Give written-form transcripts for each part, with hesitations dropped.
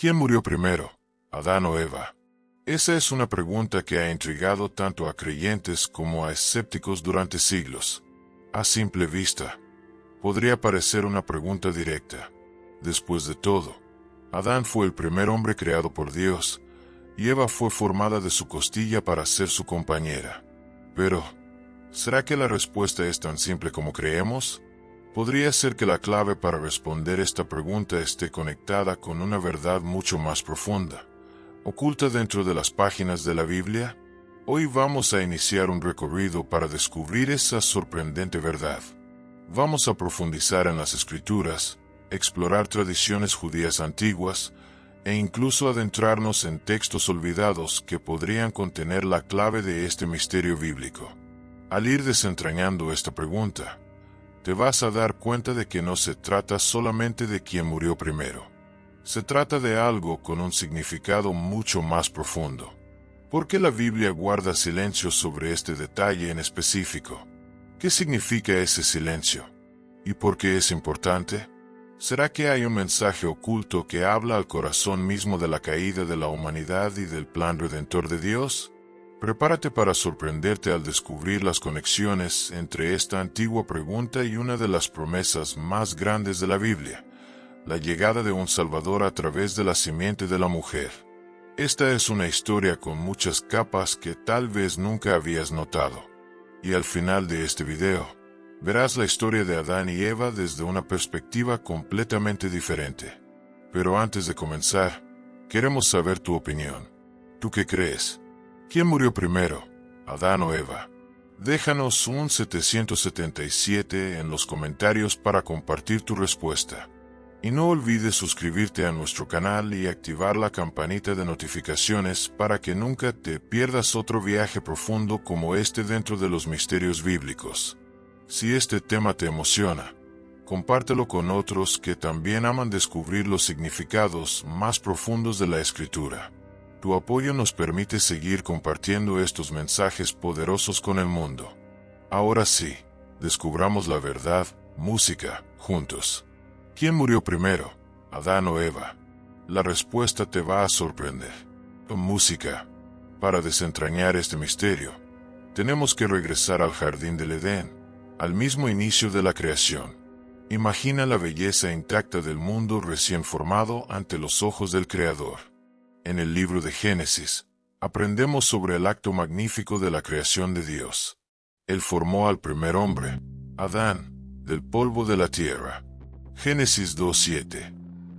¿Quién murió primero, Adán o Eva? Esa es una pregunta que ha intrigado tanto a creyentes como a escépticos durante siglos. A simple vista, podría parecer una pregunta directa. Después de todo, Adán fue el primer hombre creado por Dios, y Eva fue formada de su costilla para ser su compañera. Pero, ¿será que la respuesta es tan simple como creemos? Podría ser que la clave para responder esta pregunta esté conectada con una verdad mucho más profunda, oculta dentro de las páginas de la Biblia. Hoy vamos a iniciar un recorrido para descubrir esa sorprendente verdad. Vamos a profundizar en las Escrituras, explorar tradiciones judías antiguas, e incluso adentrarnos en textos olvidados que podrían contener la clave de este misterio bíblico. Al ir desentrañando esta pregunta, te vas a dar cuenta de que no se trata solamente de quién murió primero. Se trata de algo con un significado mucho más profundo. ¿Por qué la Biblia guarda silencio sobre este detalle en específico? ¿Qué significa ese silencio? ¿Y por qué es importante? ¿Será que hay un mensaje oculto que habla al corazón mismo de la caída de la humanidad y del plan redentor de Dios? Prepárate para sorprenderte al descubrir las conexiones entre esta antigua pregunta y una de las promesas más grandes de la Biblia, la llegada de un Salvador a través de la simiente de la mujer. Esta es una historia con muchas capas que tal vez nunca habías notado. Y al final de este video, verás la historia de Adán y Eva desde una perspectiva completamente diferente. Pero antes de comenzar, queremos saber tu opinión. ¿Tú qué crees? ¿Quién murió primero, Adán o Eva? Déjanos un 777 en los comentarios para compartir tu respuesta. Y no olvides suscribirte a nuestro canal y activar la campanita de notificaciones para que nunca te pierdas otro viaje profundo como este dentro de los misterios bíblicos. Si este tema te emociona, compártelo con otros que también aman descubrir los significados más profundos de la Escritura. Tu apoyo nos permite seguir compartiendo estos mensajes poderosos con el mundo. Ahora sí, descubramos la verdad, música, juntos. ¿Quién murió primero, Adán o Eva? La respuesta te va a sorprender. Música. Para desentrañar este misterio, tenemos que regresar al jardín del Edén, al mismo inicio de la creación. Imagina la belleza intacta del mundo recién formado ante los ojos del Creador. En el libro de Génesis, aprendemos sobre el acto magnífico de la creación de Dios. Él formó al primer hombre, Adán, del polvo de la tierra. Génesis 2:7.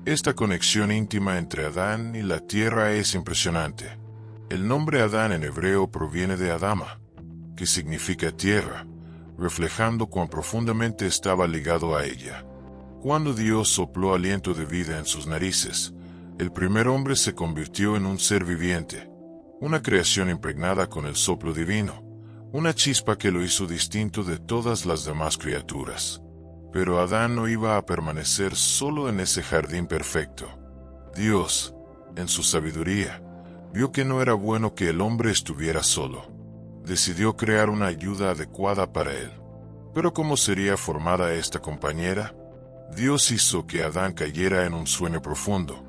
Esta conexión íntima entre Adán y la tierra es impresionante. El nombre Adán en hebreo proviene de Adama, que significa tierra, reflejando cuán profundamente estaba ligado a ella. Cuando Dios sopló aliento de vida en sus narices, el primer hombre se convirtió en un ser viviente, una creación impregnada con el soplo divino, una chispa que lo hizo distinto de todas las demás criaturas. Pero Adán no iba a permanecer solo en ese jardín perfecto. Dios, en su sabiduría, vio que no era bueno que el hombre estuviera solo. Decidió crear una ayuda adecuada para él. Pero ¿cómo sería formada esta compañera? Dios hizo que Adán cayera en un sueño profundo.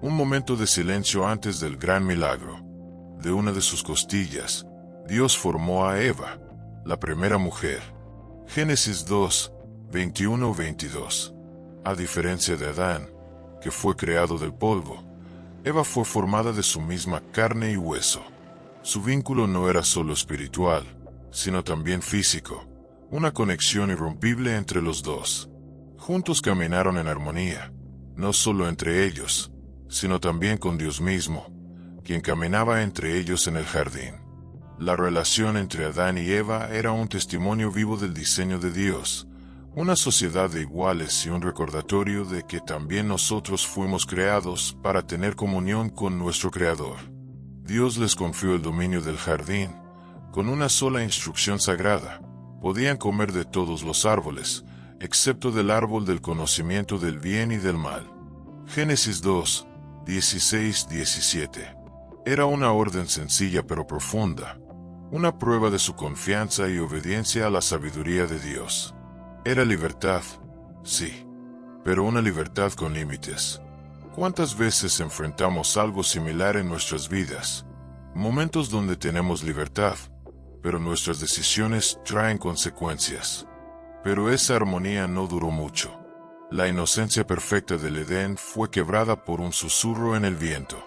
Un momento de silencio antes del gran milagro. De una de sus costillas, Dios formó a Eva, la primera mujer. Génesis 2, 21-22. A diferencia de Adán, que fue creado del polvo, Eva fue formada de su misma carne y hueso. Su vínculo no era solo espiritual, sino también físico, una conexión irrompible entre los dos. Juntos caminaron en armonía, no solo entre ellos, sino también con Dios mismo, quien caminaba entre ellos en el jardín. La relación entre Adán y Eva era un testimonio vivo del diseño de Dios, una sociedad de iguales y un recordatorio de que también nosotros fuimos creados para tener comunión con nuestro Creador. Dios les confió el dominio del jardín, con una sola instrucción sagrada: podían comer de todos los árboles, excepto del árbol del conocimiento del bien y del mal. Génesis 2, 16-17. Era una orden sencilla pero profunda, una prueba de su confianza y obediencia a la sabiduría de Dios. Era libertad, sí, pero una libertad con límites. ¿Cuántas veces enfrentamos algo similar en nuestras vidas? Momentos donde tenemos libertad, pero nuestras decisiones traen consecuencias. Pero esa armonía no duró mucho. La inocencia perfecta del Edén fue quebrada por un susurro en el viento.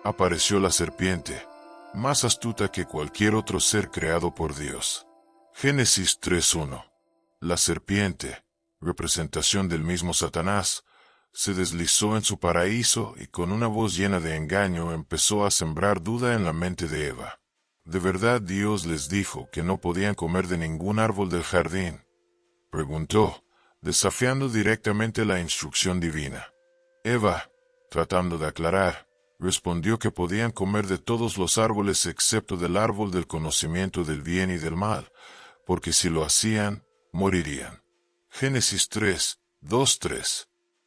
Apareció la serpiente, más astuta que cualquier otro ser creado por Dios. Génesis 3:1. La serpiente, representación del mismo Satanás, se deslizó en su paraíso y con una voz llena de engaño empezó a sembrar duda en la mente de Eva. ¿De verdad Dios les dijo que no podían comer de ningún árbol del jardín?, preguntó, desafiando directamente la instrucción divina. Eva, tratando de aclarar, respondió que podían comer de todos los árboles excepto del árbol del conocimiento del bien y del mal, porque si lo hacían, morirían. Génesis 3:2-3.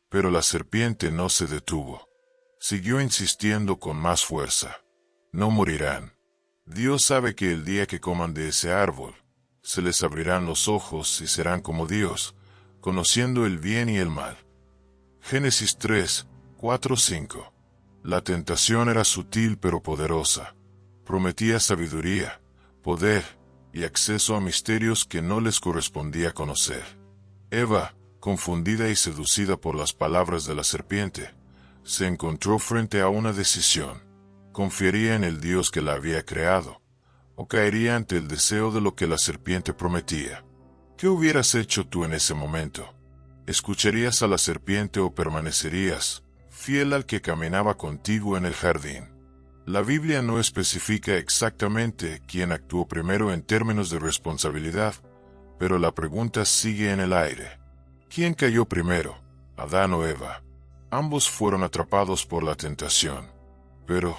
Pero la serpiente no se detuvo. Siguió insistiendo con más fuerza. No morirán. Dios sabe que el día que coman de ese árbol, se les abrirán los ojos y serán como Dios, conociendo el bien y el mal. Génesis 3:4-5. La tentación era sutil pero poderosa. Prometía sabiduría, poder y acceso a misterios que no les correspondía conocer. Eva, confundida y seducida por las palabras de la serpiente, se encontró frente a una decisión. ¿Confiaría en el Dios que la había creado, o caería ante el deseo de lo que la serpiente prometía? ¿Qué hubieras hecho tú en ese momento? ¿Escucharías a la serpiente o permanecerías fiel al que caminaba contigo en el jardín? La Biblia no especifica exactamente quién actuó primero en términos de responsabilidad, pero la pregunta sigue en el aire. ¿Quién cayó primero, Adán o Eva? Ambos fueron atrapados por la tentación. Pero,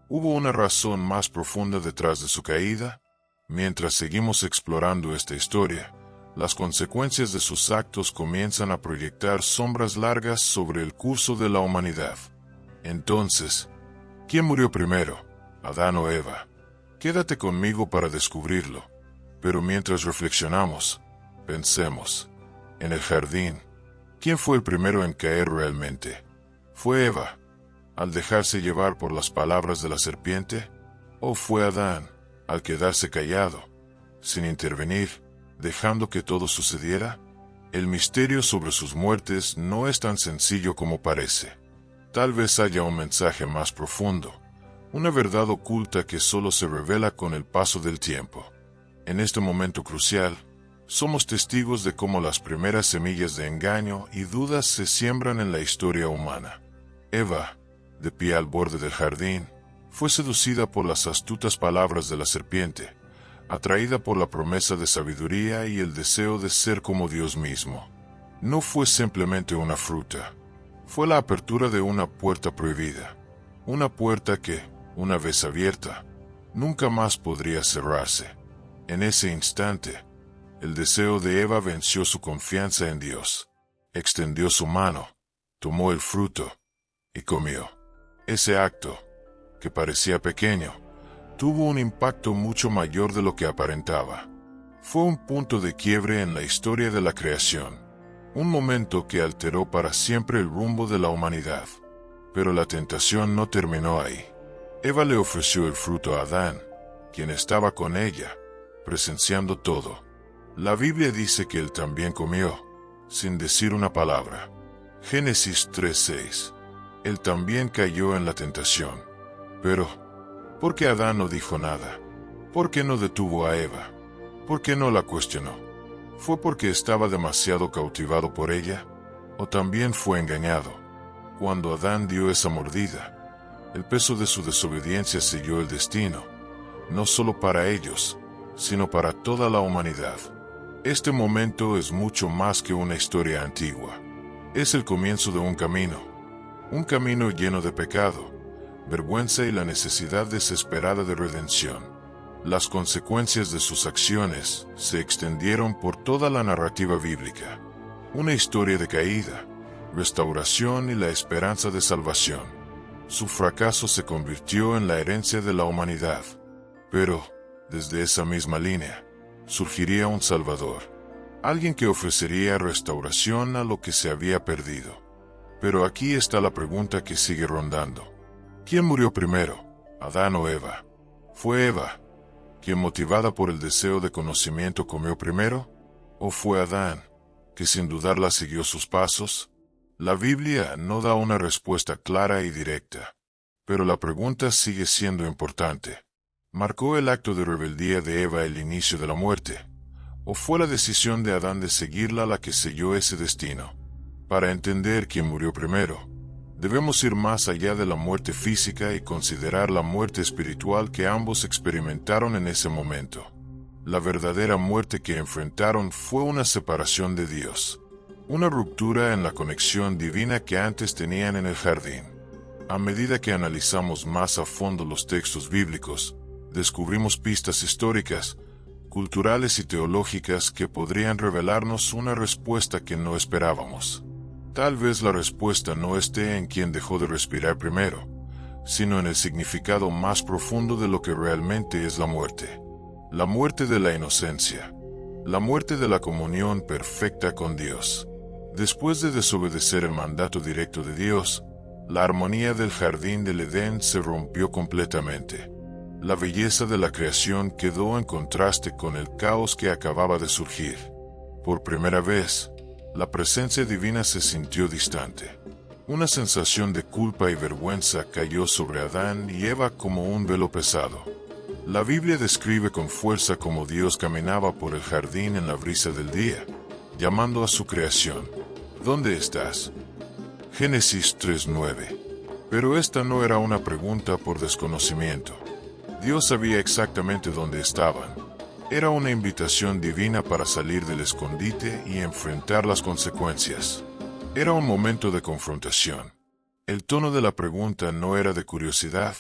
¿hubo una razón más profunda detrás de su caída? Mientras seguimos explorando esta historia, las consecuencias de sus actos comienzan a proyectar sombras largas sobre el curso de la humanidad. Entonces, ¿quién murió primero, Adán o Eva? Quédate conmigo para descubrirlo. Pero mientras reflexionamos, pensemos. En el jardín, ¿quién fue el primero en caer realmente? ¿Fue Eva, al dejarse llevar por las palabras de la serpiente? ¿O fue Adán, al quedarse callado, sin intervenir, dejando que todo sucediera? El misterio sobre sus muertes no es tan sencillo como parece. Tal vez haya un mensaje más profundo, una verdad oculta que solo se revela con el paso del tiempo. En este momento crucial, somos testigos de cómo las primeras semillas de engaño y dudas se siembran en la historia humana. Eva, de pie al borde del jardín, fue seducida por las astutas palabras de la serpiente, atraída por la promesa de sabiduría y el deseo de ser como Dios mismo. No fue simplemente una fruta, fue la apertura de una puerta prohibida, una puerta que, una vez abierta, nunca más podría cerrarse. En ese instante, el deseo de Eva venció su confianza en Dios. Extendió su mano, tomó el fruto y comió. Ese acto, que parecía pequeño, tuvo un impacto mucho mayor de lo que aparentaba. Fue un punto de quiebre en la historia de la creación, un momento que alteró para siempre el rumbo de la humanidad. Pero la tentación no terminó ahí. Eva le ofreció el fruto a Adán, quien estaba con ella, presenciando todo. La Biblia dice que él también comió, sin decir una palabra. Génesis 3:6. Él también cayó en la tentación. Pero, ¿por qué Adán no dijo nada? ¿Por qué no detuvo a Eva? ¿Por qué no la cuestionó? ¿Fue porque estaba demasiado cautivado por ella? ¿O también fue engañado? Cuando Adán dio esa mordida, el peso de su desobediencia selló el destino, no solo para ellos, sino para toda la humanidad. Este momento es mucho más que una historia antigua. Es el comienzo de un camino lleno de pecado, vergüenza y la necesidad desesperada de redención. Las consecuencias de sus acciones se extendieron por toda la narrativa bíblica. Una historia de caída, restauración y la esperanza de salvación. Su fracaso se convirtió en la herencia de la humanidad. Pero, desde esa misma línea, surgiría un Salvador, alguien que ofrecería restauración a lo que se había perdido. Pero aquí está la pregunta que sigue rondando. ¿Quién murió primero, Adán o Eva? ¿Fue Eva, quien motivada por el deseo de conocimiento comió primero? ¿O fue Adán, que sin dudarla siguió sus pasos? La Biblia no da una respuesta clara y directa, pero la pregunta sigue siendo importante. ¿Marcó el acto de rebeldía de Eva el inicio de la muerte? ¿O fue la decisión de Adán de seguirla la que selló ese destino? Para entender quién murió primero, debemos ir más allá de la muerte física y considerar la muerte espiritual que ambos experimentaron en ese momento. La verdadera muerte que enfrentaron fue una separación de Dios, una ruptura en la conexión divina que antes tenían en el jardín. A medida que analizamos más a fondo los textos bíblicos, descubrimos pistas históricas, culturales y teológicas que podrían revelarnos una respuesta que no esperábamos. Tal vez la respuesta no esté en quién dejó de respirar primero, sino en el significado más profundo de lo que realmente es la muerte. La muerte de la inocencia. La muerte de la comunión perfecta con Dios. Después de desobedecer el mandato directo de Dios, la armonía del jardín del Edén se rompió completamente. La belleza de la creación quedó en contraste con el caos que acababa de surgir. Por primera vez, la presencia divina se sintió distante. Una sensación de culpa y vergüenza cayó sobre Adán y Eva como un velo pesado. La Biblia describe con fuerza cómo Dios caminaba por el jardín en la brisa del día, llamando a su creación: ¿dónde estás? Génesis 3:9. Pero esta no era una pregunta por desconocimiento. Dios sabía exactamente dónde estaban. Era una invitación divina para salir del escondite y enfrentar las consecuencias. Era un momento de confrontación. El tono de la pregunta no era de curiosidad,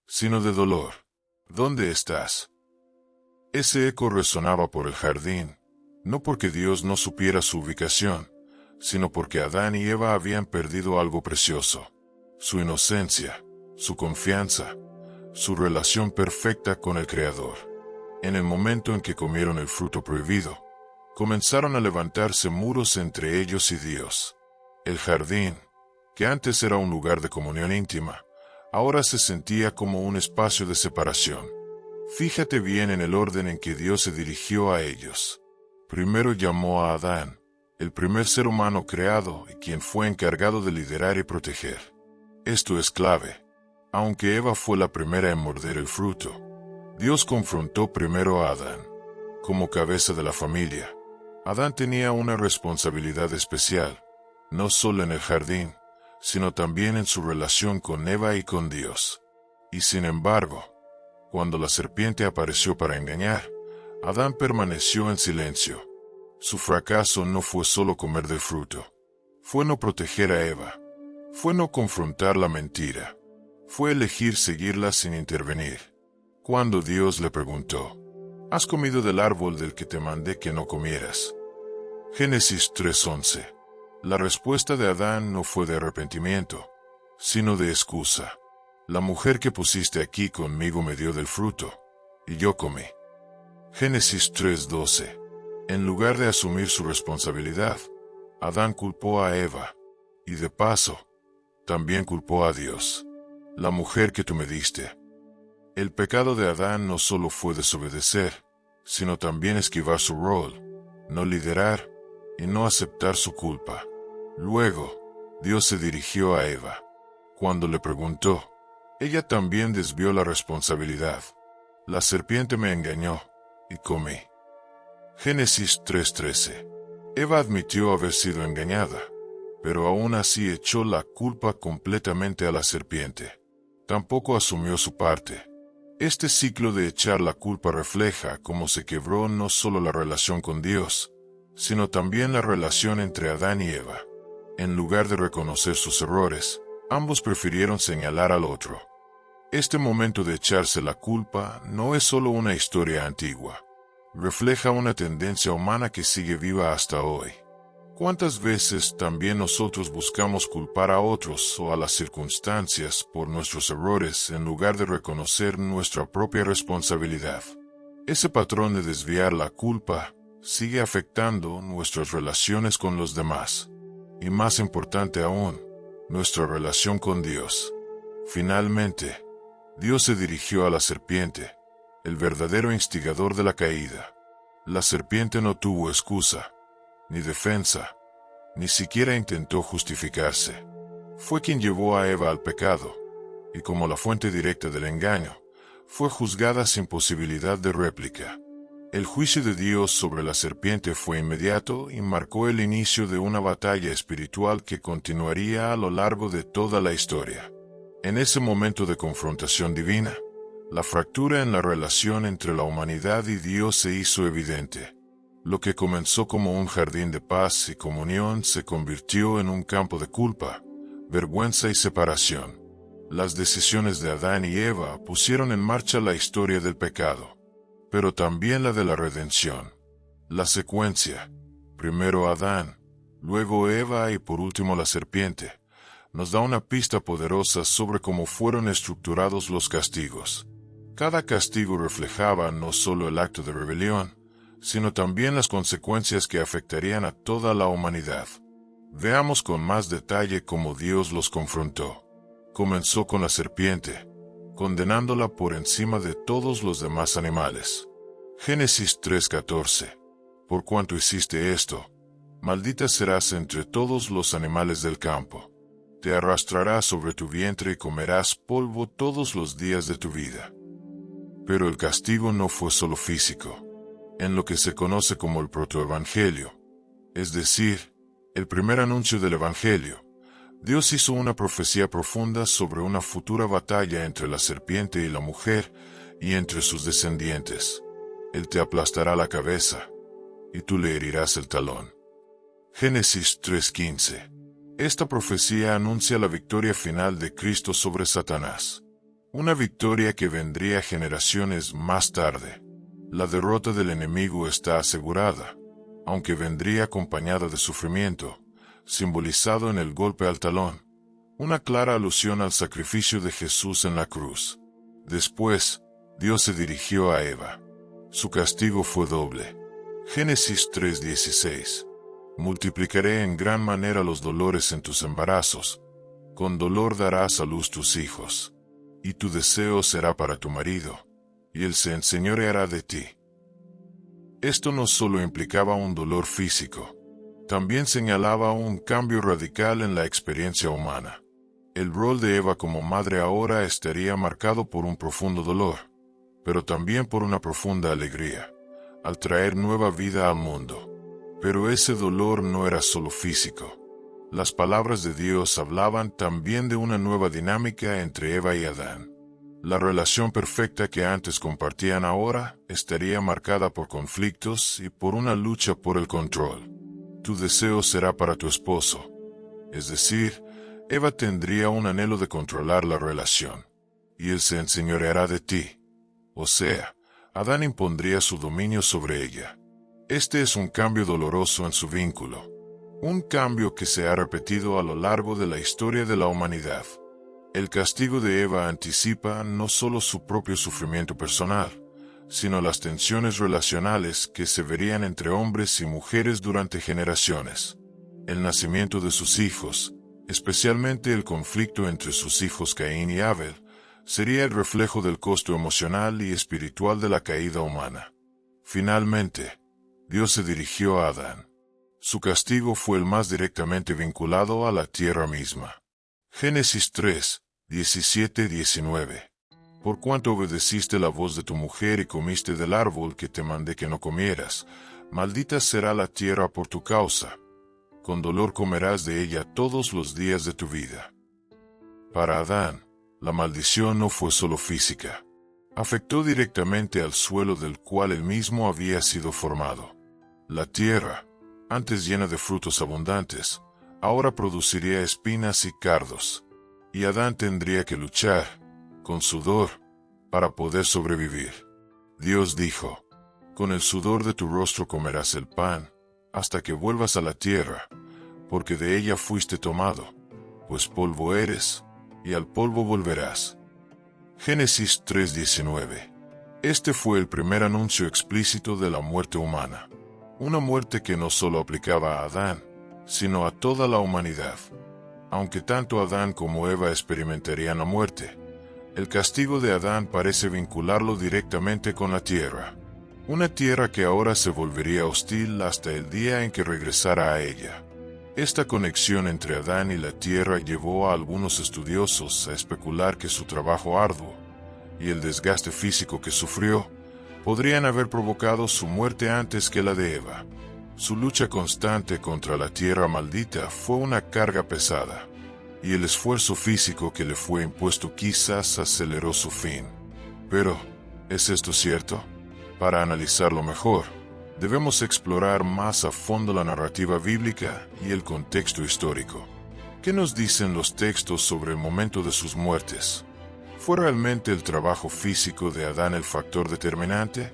sino de dolor. ¿Dónde estás? Ese eco resonaba por el jardín, no porque Dios no supiera su ubicación, sino porque Adán y Eva habían perdido algo precioso: su inocencia, su confianza, su relación perfecta con el Creador. En el momento en que comieron el fruto prohibido, comenzaron a levantarse muros entre ellos y Dios. El jardín, que antes era un lugar de comunión íntima, ahora se sentía como un espacio de separación. Fíjate bien en el orden en que Dios se dirigió a ellos. Primero llamó a Adán, el primer ser humano creado y quien fue encargado de liderar y proteger. Esto es clave. Aunque Eva fue la primera en morder el fruto, Dios confrontó primero a Adán. Como cabeza de la familia, Adán tenía una responsabilidad especial, no solo en el jardín, sino también en su relación con Eva y con Dios. Y sin embargo, cuando la serpiente apareció para engañar, Adán permaneció en silencio. Su fracaso no fue solo comer del fruto, fue no proteger a Eva, fue no confrontar la mentira, fue elegir seguirla sin intervenir. Cuando Dios le preguntó: ¿has comido del árbol del que te mandé que no comieras? Génesis 3:11. La respuesta de Adán no fue de arrepentimiento, sino de excusa. La mujer que pusiste aquí conmigo me dio del fruto, y yo comí. Génesis 3:12. En lugar de asumir su responsabilidad, Adán culpó a Eva, y de paso, también culpó a Dios. La mujer que tú me diste. El pecado de Adán no solo fue desobedecer, sino también esquivar su rol, no liderar, y no aceptar su culpa. Luego, Dios se dirigió a Eva. Cuando le preguntó, ella también desvió la responsabilidad. La serpiente me engañó, y comí. Génesis 3:13. Eva admitió haber sido engañada, pero aún así echó la culpa completamente a la serpiente. Tampoco asumió su parte. Este ciclo de echar la culpa refleja cómo se quebró no solo la relación con Dios, sino también la relación entre Adán y Eva. En lugar de reconocer sus errores, ambos prefirieron señalar al otro. Este momento de echarse la culpa no es solo una historia antigua. Refleja una tendencia humana que sigue viva hasta hoy. ¿Cuántas veces también nosotros buscamos culpar a otros o a las circunstancias por nuestros errores en lugar de reconocer nuestra propia responsabilidad? Ese patrón de desviar la culpa sigue afectando nuestras relaciones con los demás. Y más importante aún, nuestra relación con Dios. Finalmente, Dios se dirigió a la serpiente, el verdadero instigador de la caída. La serpiente no tuvo excusa, ni defensa, ni siquiera intentó justificarse. Fue quien llevó a Eva al pecado, y como la fuente directa del engaño, fue juzgada sin posibilidad de réplica. El juicio de Dios sobre la serpiente fue inmediato y marcó el inicio de una batalla espiritual que continuaría a lo largo de toda la historia. En ese momento de confrontación divina, la fractura en la relación entre la humanidad y Dios se hizo evidente. Lo que comenzó como un jardín de paz y comunión se convirtió en un campo de culpa, vergüenza y separación. Las decisiones de Adán y Eva pusieron en marcha la historia del pecado, pero también la de la redención. La secuencia, primero Adán, luego Eva y por último la serpiente, nos da una pista poderosa sobre cómo fueron estructurados los castigos. Cada castigo reflejaba no solo el acto de rebelión, sino también las consecuencias que afectarían a toda la humanidad. Veamos con más detalle cómo Dios los confrontó. Comenzó con la serpiente, condenándola por encima de todos los demás animales. Génesis 3:14. Por cuanto hiciste esto, maldita serás entre todos los animales del campo. Te arrastrarás sobre tu vientre y comerás polvo todos los días de tu vida. Pero el castigo no fue solo físico. En lo que se conoce como el protoevangelio, es decir, el primer anuncio del evangelio, Dios hizo una profecía profunda sobre una futura batalla entre la serpiente y la mujer y entre sus descendientes. Él te aplastará la cabeza, y tú le herirás el talón. Génesis 3:15. Esta profecía anuncia la victoria final de Cristo sobre Satanás. Una victoria que vendría generaciones más tarde. La derrota del enemigo está asegurada, aunque vendría acompañada de sufrimiento, simbolizado en el golpe al talón, una clara alusión al sacrificio de Jesús en la cruz. Después, Dios se dirigió a Eva. Su castigo fue doble. Génesis 3:16. Multiplicaré en gran manera los dolores en tus embarazos. Con dolor darás a luz tus hijos. Y tu deseo será para tu marido, y él se enseñoreará de ti. Esto no solo implicaba un dolor físico, también señalaba un cambio radical en la experiencia humana. El rol de Eva como madre ahora estaría marcado por un profundo dolor, pero también por una profunda alegría, al traer nueva vida al mundo. Pero ese dolor no era solo físico. Las palabras de Dios hablaban también de una nueva dinámica entre Eva y Adán. La relación perfecta que antes compartían ahora estaría marcada por conflictos y por una lucha por el control. Tu deseo será para tu esposo. Es decir, Eva tendría un anhelo de controlar la relación, y él se enseñoreará de ti. O sea, Adán impondría su dominio sobre ella. Este es un cambio doloroso en su vínculo. Un cambio que se ha repetido a lo largo de la historia de la humanidad. El castigo de Eva anticipa no solo su propio sufrimiento personal, sino las tensiones relacionales que se verían entre hombres y mujeres durante generaciones. El nacimiento de sus hijos, especialmente el conflicto entre sus hijos Caín y Abel, sería el reflejo del costo emocional y espiritual de la caída humana. Finalmente, Dios se dirigió a Adán. Su castigo fue el más directamente vinculado a la tierra misma. Génesis 3:17-19. Por cuanto obedeciste la voz de tu mujer y comiste del árbol que te mandé que no comieras, maldita será la tierra por tu causa. Con dolor comerás de ella todos los días de tu vida. Para Adán, la maldición no fue solo física. Afectó directamente al suelo del cual él mismo había sido formado. La tierra, antes llena de frutos abundantes, ahora produciría espinas y cardos. Y Adán tendría que luchar, con sudor, para poder sobrevivir. Dios dijo, con el sudor de tu rostro comerás el pan, hasta que vuelvas a la tierra, porque de ella fuiste tomado, pues polvo eres, y al polvo volverás. Génesis 3:19. Este fue el primer anuncio explícito de la muerte humana. Una muerte que no solo aplicaba a Adán, sino a toda la humanidad. Aunque tanto Adán como Eva experimentarían la muerte, el castigo de Adán parece vincularlo directamente con la tierra. Una tierra que ahora se volvería hostil hasta el día en que regresara a ella. Esta conexión entre Adán y la tierra llevó a algunos estudiosos a especular que su trabajo arduo y el desgaste físico que sufrió podrían haber provocado su muerte antes que la de Eva. Su lucha constante contra la tierra maldita fue una carga pesada, y el esfuerzo físico que le fue impuesto quizás aceleró su fin. Pero, ¿es esto cierto? Para analizarlo mejor, debemos explorar más a fondo la narrativa bíblica y el contexto histórico. ¿Qué nos dicen los textos sobre el momento de sus muertes? ¿Fue realmente el trabajo físico de Adán el factor determinante?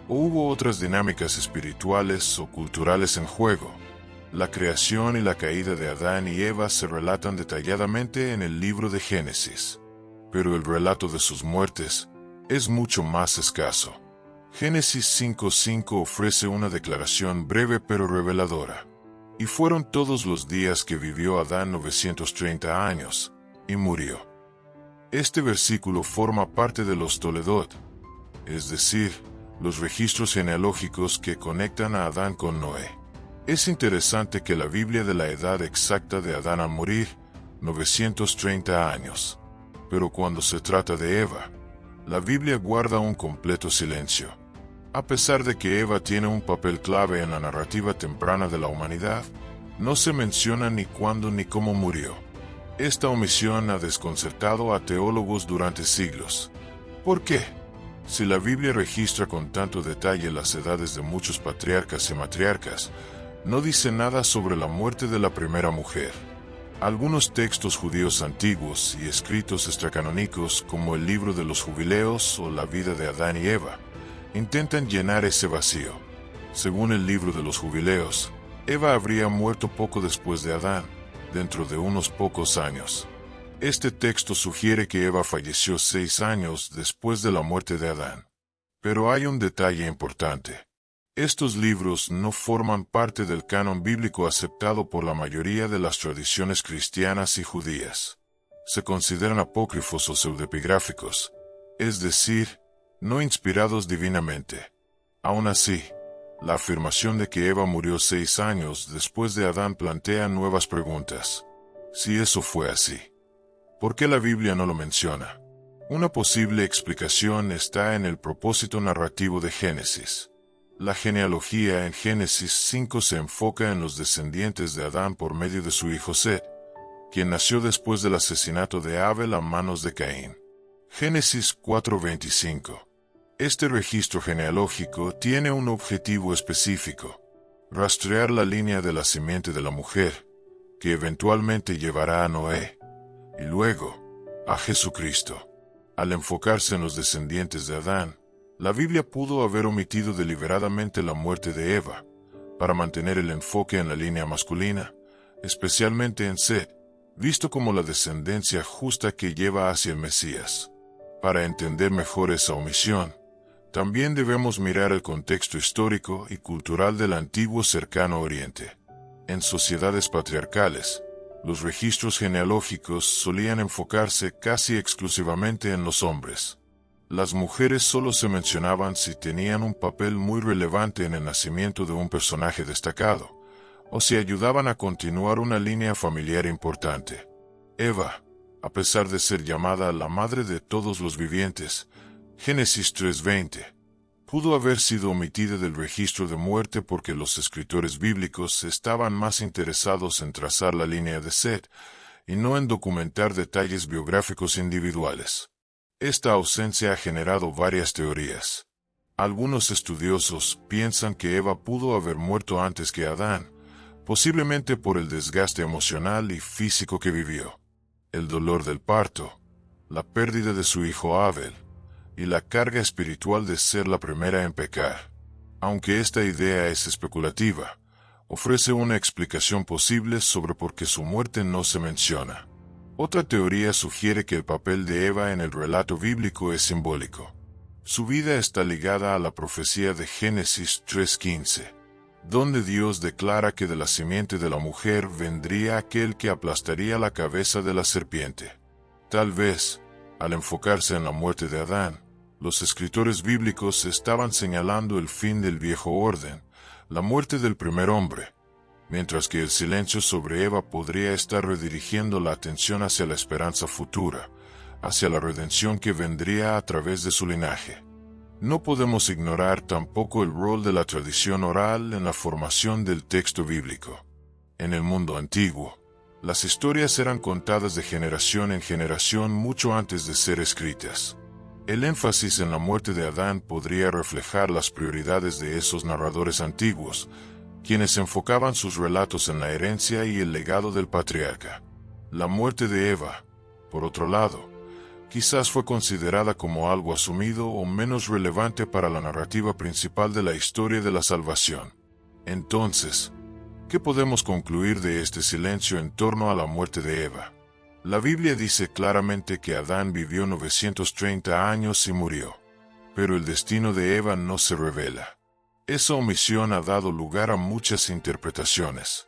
¿O hubo otras dinámicas espirituales o culturales en juego? La creación y la caída de Adán y Eva se relatan detalladamente en el libro de Génesis, pero el relato de sus muertes es mucho más escaso. Génesis 5:5 ofrece una declaración breve pero reveladora. Y fueron todos los días que vivió Adán 930 años, y murió. Este versículo forma parte de los Toledot, es decir, los registros genealógicos que conectan a Adán con Noé. Es interesante que la Biblia dé la edad exacta de Adán al morir, 930 años. Pero cuando se trata de Eva, la Biblia guarda un completo silencio. A pesar de que Eva tiene un papel clave en la narrativa temprana de la humanidad, no se menciona ni cuándo ni cómo murió. Esta omisión ha desconcertado a teólogos durante siglos. ¿Por qué? Si la Biblia registra con tanto detalle las edades de muchos patriarcas y matriarcas, no dice nada sobre la muerte de la primera mujer. Algunos textos judíos antiguos y escritos extracanónicos, como el libro de los Jubileos o la vida de Adán y Eva, intentan llenar ese vacío. Según el libro de los Jubileos, Eva habría muerto poco después de Adán, dentro de unos pocos años. Este texto sugiere que Eva falleció 6 años después de la muerte de Adán. Pero hay un detalle importante. Estos libros no forman parte del canon bíblico aceptado por la mayoría de las tradiciones cristianas y judías. Se consideran apócrifos o pseudepigráficos, es decir, no inspirados divinamente. Aún así, la afirmación de que Eva murió 6 años después de Adán plantea nuevas preguntas. Si eso fue así, ¿por qué la Biblia no lo menciona? Una posible explicación está en el propósito narrativo de Génesis. La genealogía en Génesis 5 se enfoca en los descendientes de Adán por medio de su hijo Set, quien nació después del asesinato de Abel a manos de Caín. Génesis 4:25. Este registro genealógico tiene un objetivo específico: rastrear la línea de la simiente de la mujer, que eventualmente llevará a Noé, y luego a Jesucristo. Al enfocarse en los descendientes de Adán, la Biblia pudo haber omitido deliberadamente la muerte de Eva, para mantener el enfoque en la línea masculina, especialmente en Set, visto como la descendencia justa que lleva hacia el Mesías. Para entender mejor esa omisión, también debemos mirar el contexto histórico y cultural del antiguo Cercano Oriente. En sociedades patriarcales, los registros genealógicos solían enfocarse casi exclusivamente en los hombres. Las mujeres solo se mencionaban si tenían un papel muy relevante en el nacimiento de un personaje destacado, o si ayudaban a continuar una línea familiar importante. Eva, a pesar de ser llamada la madre de todos los vivientes, Génesis 3:20, pudo haber sido omitida del registro de muerte porque los escritores bíblicos estaban más interesados en trazar la línea de Set y no en documentar detalles biográficos individuales. Esta ausencia ha generado varias teorías. Algunos estudiosos piensan que Eva pudo haber muerto antes que Adán, posiblemente por el desgaste emocional y físico que vivió, el dolor del parto, la pérdida de su hijo Abel, y la carga espiritual de ser la primera en pecar. Aunque esta idea es especulativa, ofrece una explicación posible sobre por qué su muerte no se menciona. Otra teoría sugiere que el papel de Eva en el relato bíblico es simbólico. Su vida está ligada a la profecía de Génesis 3:15. donde Dios declara que de la simiente de la mujer vendría aquel que aplastaría la cabeza de la serpiente. Tal vez, al enfocarse en la muerte de Adán, los escritores bíblicos estaban señalando el fin del viejo orden, la muerte del primer hombre, mientras que el silencio sobre Eva podría estar redirigiendo la atención hacia la esperanza futura, hacia la redención que vendría a través de su linaje. No podemos ignorar tampoco el rol de la tradición oral en la formación del texto bíblico. En el mundo antiguo, las historias eran contadas de generación en generación mucho antes de ser escritas. El énfasis en la muerte de Adán podría reflejar las prioridades de esos narradores antiguos, quienes enfocaban sus relatos en la herencia y el legado del patriarca. La muerte de Eva, por otro lado, quizás fue considerada como algo asumido o menos relevante para la narrativa principal de la historia de la salvación. Entonces, ¿qué podemos concluir de este silencio en torno a la muerte de Eva? La Biblia dice claramente que Adán vivió 930 años y murió, pero el destino de Eva no se revela. Esa omisión ha dado lugar a muchas interpretaciones,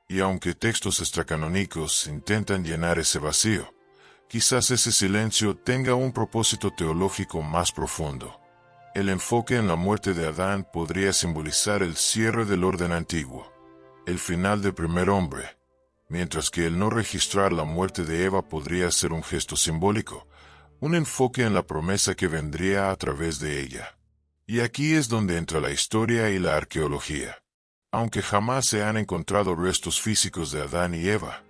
y aunque textos extracanónicos intentan llenar ese vacío, quizás ese silencio tenga un propósito teológico más profundo. El enfoque en la muerte de Adán podría simbolizar el cierre del orden antiguo, el final del primer hombre, mientras que el no registrar la muerte de Eva podría ser un gesto simbólico, un enfoque en la promesa que vendría a través de ella. Y aquí es donde entra la historia y la arqueología. Aunque jamás se han encontrado restos físicos de Adán y Eva,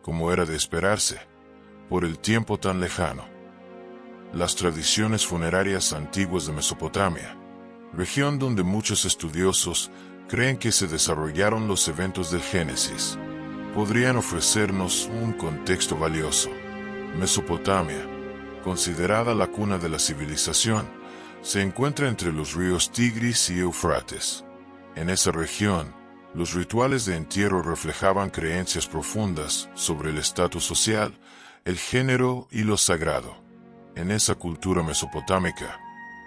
como era de esperarse, por el tiempo tan lejano. Las tradiciones funerarias antiguas de Mesopotamia, región donde muchos estudiosos creen que se desarrollaron los eventos del Génesis, podrían ofrecernos un contexto valioso. Mesopotamia, considerada la cuna de la civilización, se encuentra entre los ríos Tigris y Éufrates. En esa región, los rituales de entierro reflejaban creencias profundas sobre el estatus social, el género y lo sagrado. En esa cultura mesopotámica,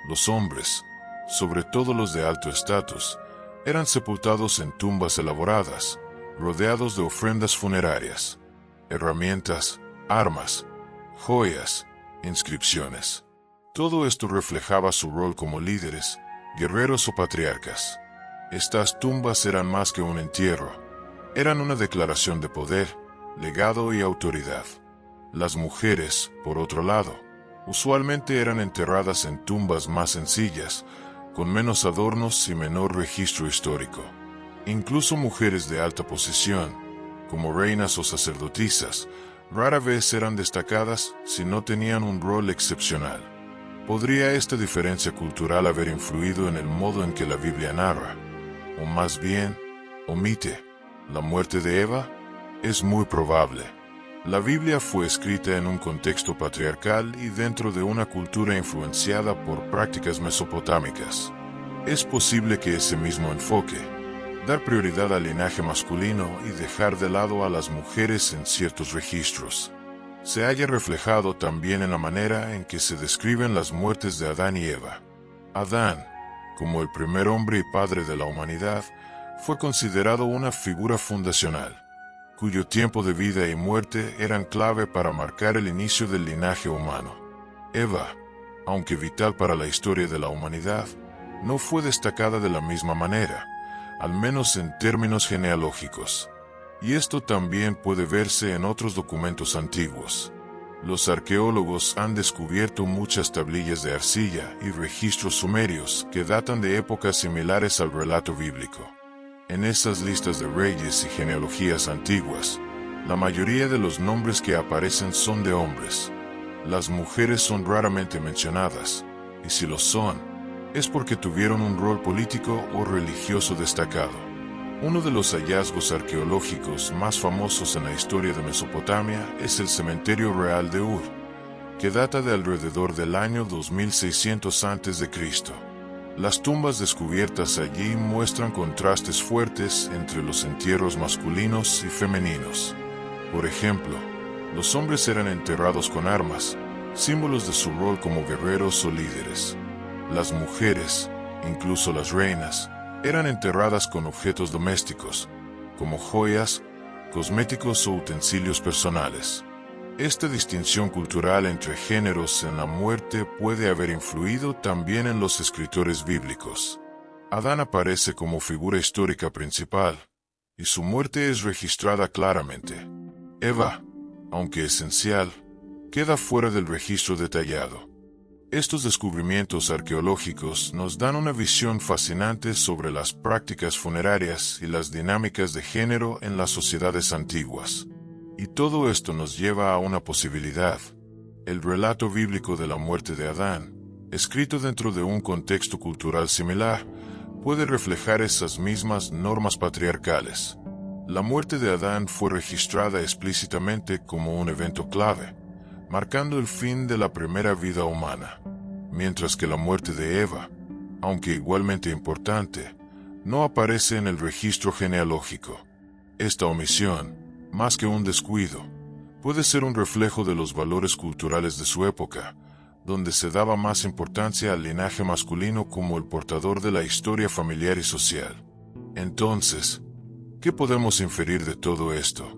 los hombres, sobre todo los de alto estatus, eran sepultados en tumbas elaboradas, rodeados de ofrendas funerarias, herramientas, armas, joyas, inscripciones. Todo esto reflejaba su rol como líderes, guerreros o patriarcas. Estas tumbas eran más que un entierro, eran una declaración de poder, legado y autoridad. Las mujeres, por otro lado, usualmente eran enterradas en tumbas más sencillas, con menos adornos y menor registro histórico. Incluso mujeres de alta posición, como reinas o sacerdotisas, rara vez eran destacadas si no tenían un rol excepcional. ¿Podría esta diferencia cultural haber influido en el modo en que la Biblia narra, o más bien, omite, la muerte de Eva? Es muy probable. La Biblia fue escrita en un contexto patriarcal y dentro de una cultura influenciada por prácticas mesopotámicas. Es posible que ese mismo enfoque, dar prioridad al linaje masculino y dejar de lado a las mujeres en ciertos registros, se haya reflejado también en la manera en que se describen las muertes de Adán y Eva. Adán, como el primer hombre y padre de la humanidad, fue considerado una figura fundacional, cuyo tiempo de vida y muerte eran clave para marcar el inicio del linaje humano. Eva, aunque vital para la historia de la humanidad, no fue destacada de la misma manera, al menos en términos genealógicos. Y esto también puede verse en otros documentos antiguos. Los arqueólogos han descubierto muchas tablillas de arcilla y registros sumerios que datan de épocas similares al relato bíblico. En esas listas de reyes y genealogías antiguas, la mayoría de los nombres que aparecen son de hombres. Las mujeres son raramente mencionadas, y si lo son, es porque tuvieron un rol político o religioso destacado. Uno de los hallazgos arqueológicos más famosos en la historia de Mesopotamia es el cementerio real de Ur, que data de alrededor del año 2600 a.C. Las tumbas descubiertas allí muestran contrastes fuertes entre los entierros masculinos y femeninos. Por ejemplo, los hombres eran enterrados con armas, símbolos de su rol como guerreros o líderes. Las mujeres, incluso las reinas, Eran enterradas con objetos domésticos, como joyas, cosméticos o utensilios personales. Esta distinción cultural entre géneros en la muerte puede haber influido también en los escritores bíblicos. Adán aparece como figura histórica principal, y su muerte es registrada claramente. Eva, aunque esencial, queda fuera del registro detallado. Estos descubrimientos arqueológicos nos dan una visión fascinante sobre las prácticas funerarias y las dinámicas de género en las sociedades antiguas. Y todo esto nos lleva a una posibilidad. El relato bíblico de la muerte de Adán, escrito dentro de un contexto cultural similar, puede reflejar esas mismas normas patriarcales. La muerte de Adán fue registrada explícitamente como un evento clave, marcando el fin de la primera vida humana, mientras que la muerte de Eva, aunque igualmente importante, no aparece en el registro genealógico. Esta omisión, más que un descuido, puede ser un reflejo de los valores culturales de su época, donde se daba más importancia al linaje masculino como el portador de la historia familiar y social. Entonces, ¿qué podemos inferir de todo esto?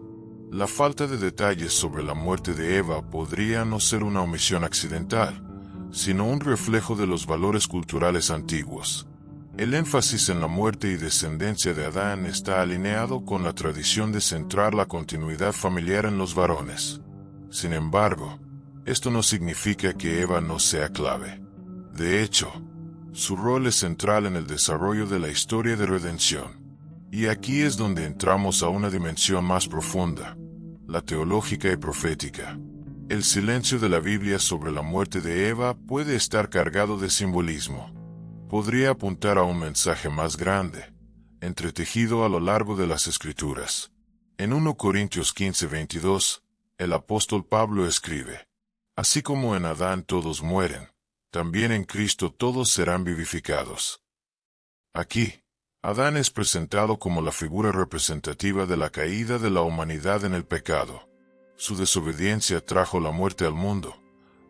La falta de detalles sobre la muerte de Eva podría no ser una omisión accidental, sino un reflejo de los valores culturales antiguos. El énfasis en la muerte y descendencia de Adán está alineado con la tradición de centrar la continuidad familiar en los varones. Sin embargo, esto no significa que Eva no sea clave. De hecho, su rol es central en el desarrollo de la historia de redención. Y aquí es donde entramos a una dimensión más profunda, la teológica y profética. El silencio de la Biblia sobre la muerte de Eva puede estar cargado de simbolismo. Podría apuntar a un mensaje más grande, entretejido a lo largo de las Escrituras. En 1 Corintios 15:22, el apóstol Pablo escribe: Así como en Adán todos mueren, también en Cristo todos serán vivificados. Aquí, Adán es presentado como la figura representativa de la caída de la humanidad en el pecado. Su desobediencia trajo la muerte al mundo,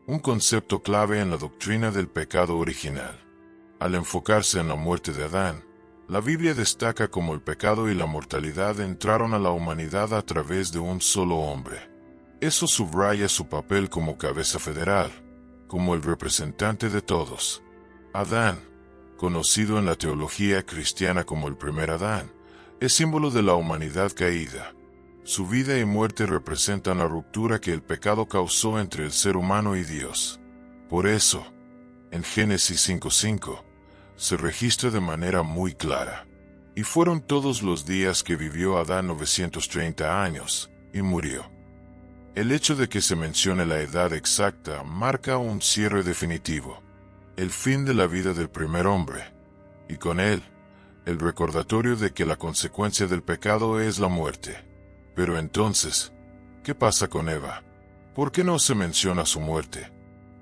un concepto clave en la doctrina del pecado original. Al enfocarse en la muerte de Adán, la Biblia destaca cómo el pecado y la mortalidad entraron a la humanidad a través de un solo hombre. Eso subraya su papel como cabeza federal, como el representante de todos. Adán, conocido en la teología cristiana como el primer Adán, es símbolo de la humanidad caída. Su vida y muerte representan la ruptura que el pecado causó entre el ser humano y Dios. Por eso, en Génesis 5:5, se registra de manera muy clara: y fueron todos los días que vivió Adán 930 años, y murió. El hecho de que se mencione la edad exacta marca un cierre definitivo, el fin de la vida del primer hombre, y con él, el recordatorio de que la consecuencia del pecado es la muerte. Pero entonces, ¿qué pasa con Eva? ¿Por qué no se menciona su muerte?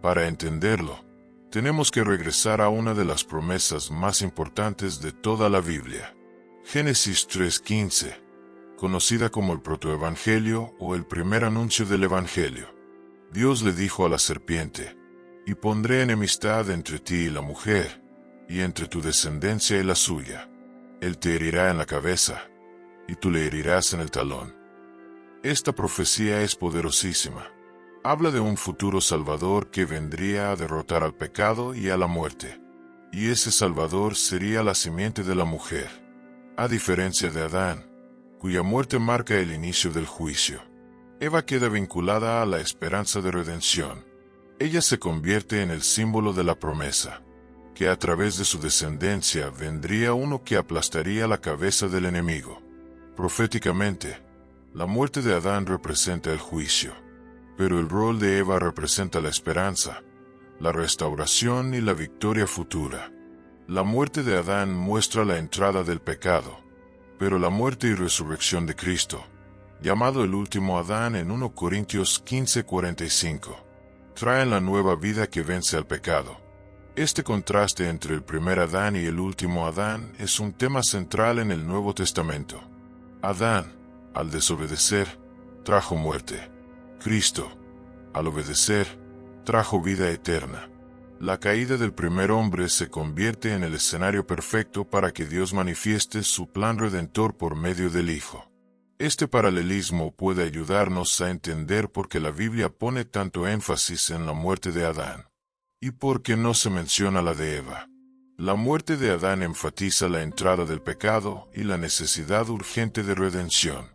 Para entenderlo, tenemos que regresar a una de las promesas más importantes de toda la Biblia. Génesis 3:15, conocida como el protoevangelio o el primer anuncio del evangelio. Dios le dijo a la serpiente: y pondré enemistad entre ti y la mujer, y entre tu descendencia y la suya. Él te herirá en la cabeza, y tú le herirás en el talón. Esta profecía es poderosísima. Habla de un futuro Salvador que vendría a derrotar al pecado y a la muerte. Y ese Salvador sería la simiente de la mujer. A diferencia de Adán, cuya muerte marca el inicio del juicio, Eva queda vinculada a la esperanza de redención. Ella se convierte en el símbolo de la promesa, que a través de su descendencia vendría uno que aplastaría la cabeza del enemigo. Proféticamente, la muerte de Adán representa el juicio, pero el rol de Eva representa la esperanza, la restauración y la victoria futura. La muerte de Adán muestra la entrada del pecado, pero la muerte y resurrección de Cristo, llamado el último Adán en 1 Corintios 15:45, traen la nueva vida que vence al pecado. Este contraste entre el primer Adán y el último Adán es un tema central en el Nuevo Testamento. Adán, al desobedecer, trajo muerte. Cristo, al obedecer, trajo vida eterna. La caída del primer hombre se convierte en el escenario perfecto para que Dios manifieste su plan redentor por medio del Hijo. Este paralelismo puede ayudarnos a entender por qué la Biblia pone tanto énfasis en la muerte de Adán, y por qué no se menciona la de Eva. La muerte de Adán enfatiza la entrada del pecado y la necesidad urgente de redención.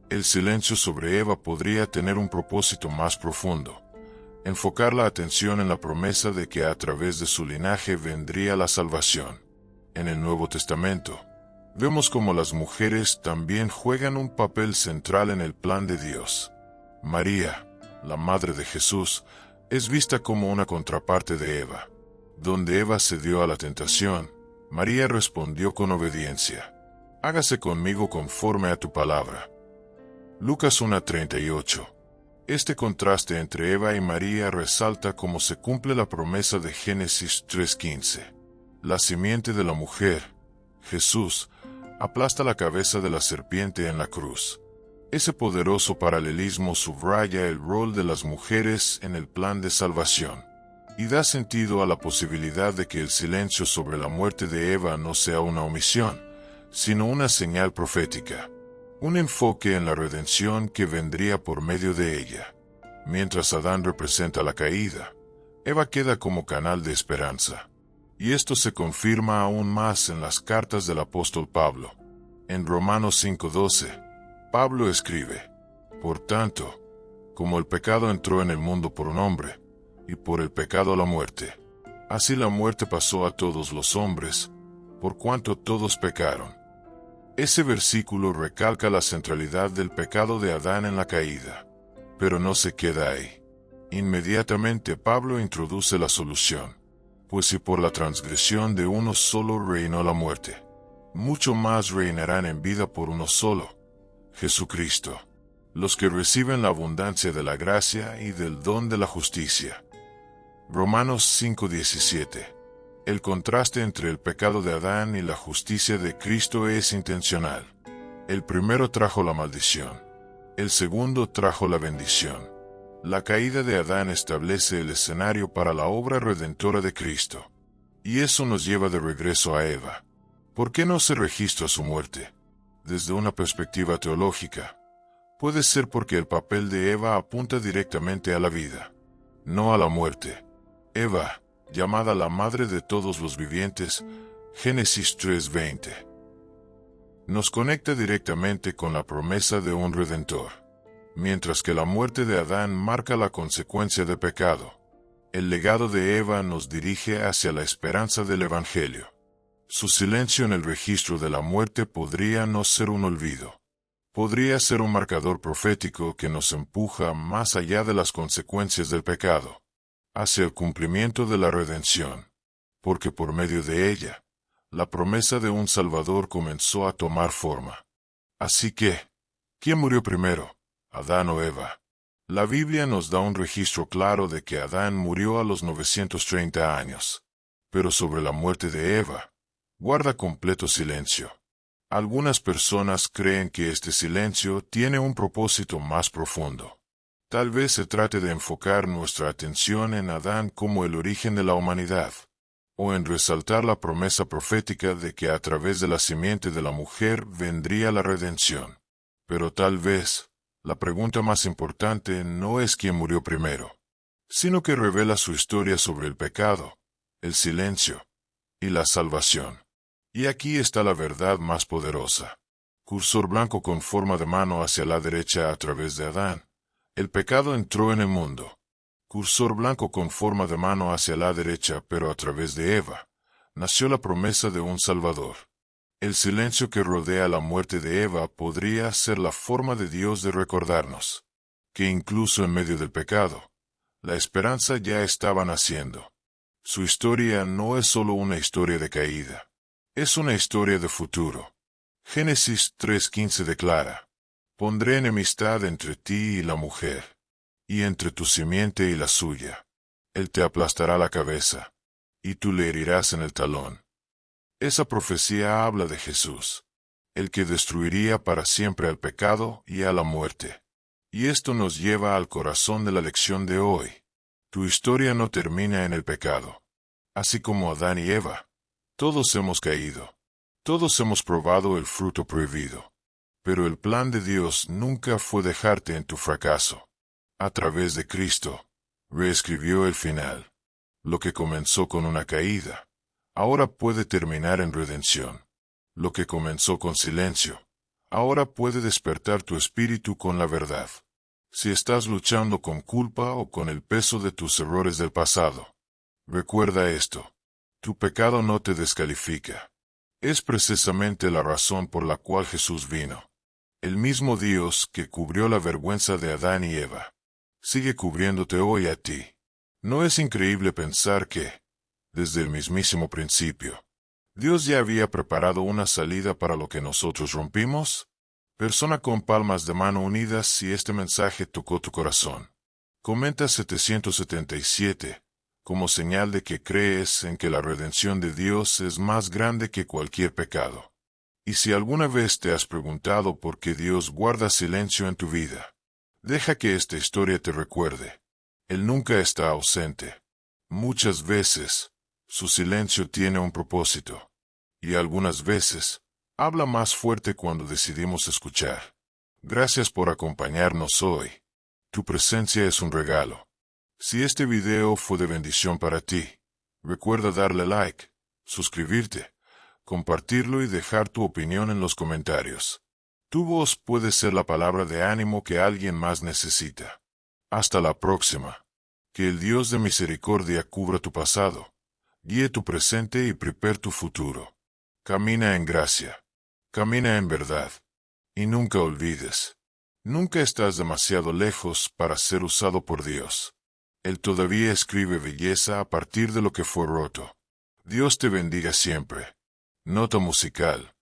El silencio sobre Eva podría tener un propósito más profundo: enfocar la atención en la promesa de que a través de su linaje vendría la salvación. En el Nuevo Testamento, vemos cómo las mujeres también juegan un papel central en el plan de Dios. María, la madre de Jesús, es vista como una contraparte de Eva. Donde Eva cedió a la tentación, María respondió con obediencia: hágase conmigo conforme a tu palabra. Lucas 1:38. Este contraste entre Eva y María resalta cómo se cumple la promesa de Génesis 3:15. La simiente de la mujer, Jesús, aplasta la cabeza de la serpiente en la cruz. Ese poderoso paralelismo subraya el rol de las mujeres en el plan de salvación, y da sentido a la posibilidad de que el silencio sobre la muerte de Eva no sea una omisión, sino una señal profética, un enfoque en la redención que vendría por medio de ella. Mientras Adán representa la caída, Eva queda como canal de esperanza. Y esto se confirma aún más en las cartas del apóstol Pablo. En Romanos 5:12, Pablo escribe: por tanto, como el pecado entró en el mundo por un hombre, y por el pecado la muerte, así la muerte pasó a todos los hombres, por cuanto todos pecaron. Ese versículo recalca la centralidad del pecado de Adán en la caída. Pero no se queda ahí. Inmediatamente Pablo introduce la solución. Pues si por la transgresión de uno solo reinó la muerte, mucho más reinarán en vida por uno solo, Jesucristo, los que reciben la abundancia de la gracia y del don de la justicia. Romanos 5:17. El contraste entre el pecado de Adán y la justicia de Cristo es intencional. El primero trajo la maldición, el segundo trajo la bendición. La caída de Adán establece el escenario para la obra redentora de Cristo. Y eso nos lleva de regreso a Eva. ¿Por qué no se registra su muerte? Desde una perspectiva teológica, puede ser porque el papel de Eva apunta directamente a la vida, no a la muerte. Eva, llamada la madre de todos los vivientes, Génesis 3:20, nos conecta directamente con la promesa de un redentor. Mientras que la muerte de Adán marca la consecuencia del pecado, el legado de Eva nos dirige hacia la esperanza del Evangelio. Su silencio en el registro de la muerte podría no ser un olvido. Podría ser un marcador profético que nos empuja más allá de las consecuencias del pecado, hacia el cumplimiento de la redención, porque por medio de ella, la promesa de un Salvador comenzó a tomar forma. Así que, ¿quién murió primero, Adán o Eva? La Biblia nos da un registro claro de que Adán murió a los 930 años, pero sobre la muerte de Eva, guarda completo silencio. Algunas personas creen que este silencio tiene un propósito más profundo. Tal vez se trate de enfocar nuestra atención en Adán como el origen de la humanidad, o en resaltar la promesa profética de que a través de la simiente de la mujer vendría la redención. Pero tal vez, la pregunta más importante no es quién murió primero, sino que revela su historia sobre el pecado, el silencio y la salvación. Y aquí está la verdad más poderosa. Cursor blanco con forma de mano hacia la derecha a través de Adán. El pecado entró en el mundo. Cursor blanco con forma de mano hacia la derecha, pero a través de Eva, nació la promesa de un Salvador. El silencio que rodea la muerte de Eva podría ser la forma de Dios de recordarnos que incluso en medio del pecado, la esperanza ya estaba naciendo. Su historia no es solo una historia de caída, es una historia de futuro. Génesis 3:15 declara: pondré enemistad entre ti y la mujer, y entre tu simiente y la suya. Él te aplastará la cabeza, y tú le herirás en el talón. Esa profecía habla de Jesús, el que destruiría para siempre al pecado y a la muerte. Y esto nos lleva al corazón de la lección de hoy. Tu historia no termina en el pecado. Así como Adán y Eva, todos hemos caído. Todos hemos probado el fruto prohibido. Pero el plan de Dios nunca fue dejarte en tu fracaso. A través de Cristo, reescribió el final. Lo que comenzó con una caída, ahora puede terminar en redención. Lo que comenzó con silencio, ahora puede despertar tu espíritu con la verdad. Si estás luchando con culpa o con el peso de tus errores del pasado, recuerda esto. Tu pecado no te descalifica. Es precisamente la razón por la cual Jesús vino. El mismo Dios que cubrió la vergüenza de Adán y Eva, sigue cubriéndote hoy a ti. ¿No es increíble pensar que, desde el mismísimo principio, Dios ya había preparado una salida para lo que nosotros rompimos? Persona con palmas de mano unidas si este mensaje tocó tu corazón. Comenta 777, como señal de que crees en que la redención de Dios es más grande que cualquier pecado. Y si alguna vez te has preguntado por qué Dios guarda silencio en tu vida, deja que esta historia te recuerde. Él nunca está ausente. Muchas veces, su silencio tiene un propósito. Y algunas veces, habla más fuerte cuando decidimos escuchar. Gracias por acompañarnos hoy. Tu presencia es un regalo. Si este video fue de bendición para ti, recuerda darle like, suscribirte, compartirlo y dejar tu opinión en los comentarios. Tu voz puede ser la palabra de ánimo que alguien más necesita. Hasta la próxima. Que el Dios de misericordia cubra tu pasado, guíe tu presente y prepare tu futuro. Camina en gracia. Camina en verdad. Y nunca olvides. Nunca estás demasiado lejos para ser usado por Dios. Él todavía escribe belleza a partir de lo que fue roto. Dios te bendiga siempre. Nota musical.